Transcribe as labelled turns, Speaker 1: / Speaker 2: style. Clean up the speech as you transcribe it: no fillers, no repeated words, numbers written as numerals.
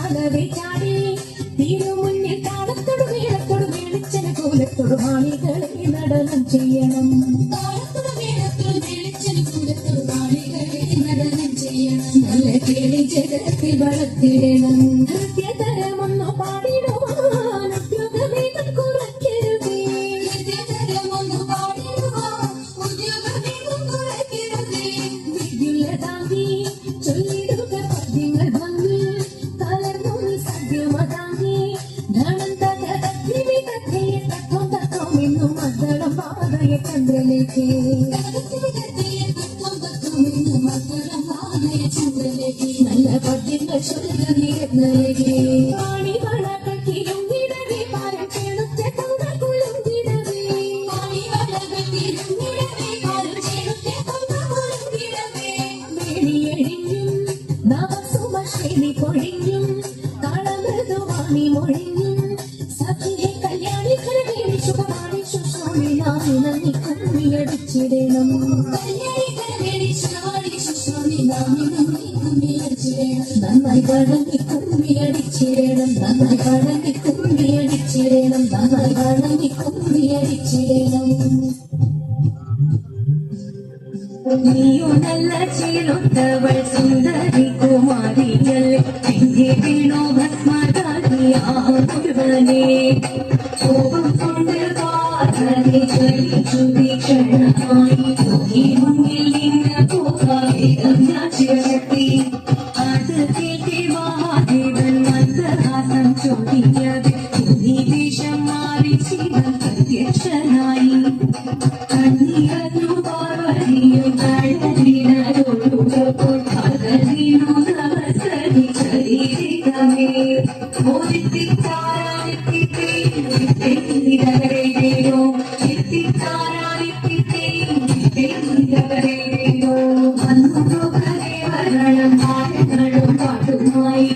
Speaker 1: ചാടവേ ചാടി തിരുമുന്നിൽ താളത്തോട് വീഴത്തോട് വെളിച്ചന കോലത്തോട് വാണികളെ നടനം ചെയ്യണം. താളത്തോട് വീഴത്തോട് വെളിച്ചന കോലത്തോട് വാണികളെ നടനം ചെയ്യണം. നല്ല കേളി ജഗത്തിൽ വളർത്തിടണം. നൃത്യതരമൊന്നു പാടിടുവാൻ ഉദ്യോഗവേഗം കുറയ്ക്കരുതേ. നൃത്യതരമൊന്നു പാടിടുവാൻ ഉദ്യോഗവേഗം കുറയ്ക്കരുതേ. വിദ്യുല്ലതാങ്കി ചൊല്ലിടുക പദ്യങ്ങൾ ഭംഗി കലർന്നു സദ്യമതാങ്കി ധനം തകർത്തി കഥയെ തത്വം തത്വമെന്നു മദ്ദളം പാതയ ചന്ദ്രലേക്ക്. നല്ല പദ്യങ്ങൾ ചൊല്ലുകേ പാണിവളകൾക്കിലും വിടവേ പാരം ചേണുറ്റ കൗതകുളം വിടവേ. പാണിവളകൾക്കിലും വിടവേ പാരം ചേണുറ്റ കൗതകുളം വിടവേ. വേണിയഴിഞ്ഞും നവസുമശ്രീ പൊഴിഞ്ഞും താളമൃദുവാണി മൊഴിഞ്ഞും സഖിയെ കല്യാണി കരവേണി ശുഭവാണി ശുശ്രൂണി നാമി നന്ദി കുമ്മിയടിച്ചിടണം. കല്യാണി കരവേണി ശുഭവാണി ശുശ്രൂണി നാമി നന്ദി കുമ്മിയടിച്ചിടണം. നന്നായി വഴങ്ങി കുമ്മിയടിച്ചിടണം. നന്നായി വഴങ്ങി കുമ്മിയടിച്ചിടണം. നന്നായി വഴങ്ങി കുമ്മിയടിച്ചിടണം. നീയോ നല്ല ചേരുത്തവൾ സുന്ദരി കുമാരിയല്ലേ എന്റെ വീണോ ഭസ്മകാരിയാകുവനെ. കോപം കൊണ്ട് കാതലെ ചലിച്ചു വീക്ഷണമായി ഈ മുന്നിൽ നിന്ന് പോകാവേഗം ഞാൻ ചേർത്തി. അത് കേട്ടി മഹാദേവൻ മന്ദഹാസം ചോദിയത് ഈ വേഷം മാറി ശിവൻ പ്രത്യക്ഷനായി. കണ്ണിയന്നു പാർവതിയും കഴലിനോടുമ്പോൾ പകലിനു നമസ്കരി ശരീരമേ. എത്തിത്താരാനിത്തിത്തേയോ എത്തിത്താരാനിത്തിത്തേയോ അന്നു വരണം പാടങ്ങളും പാട്ടുമായി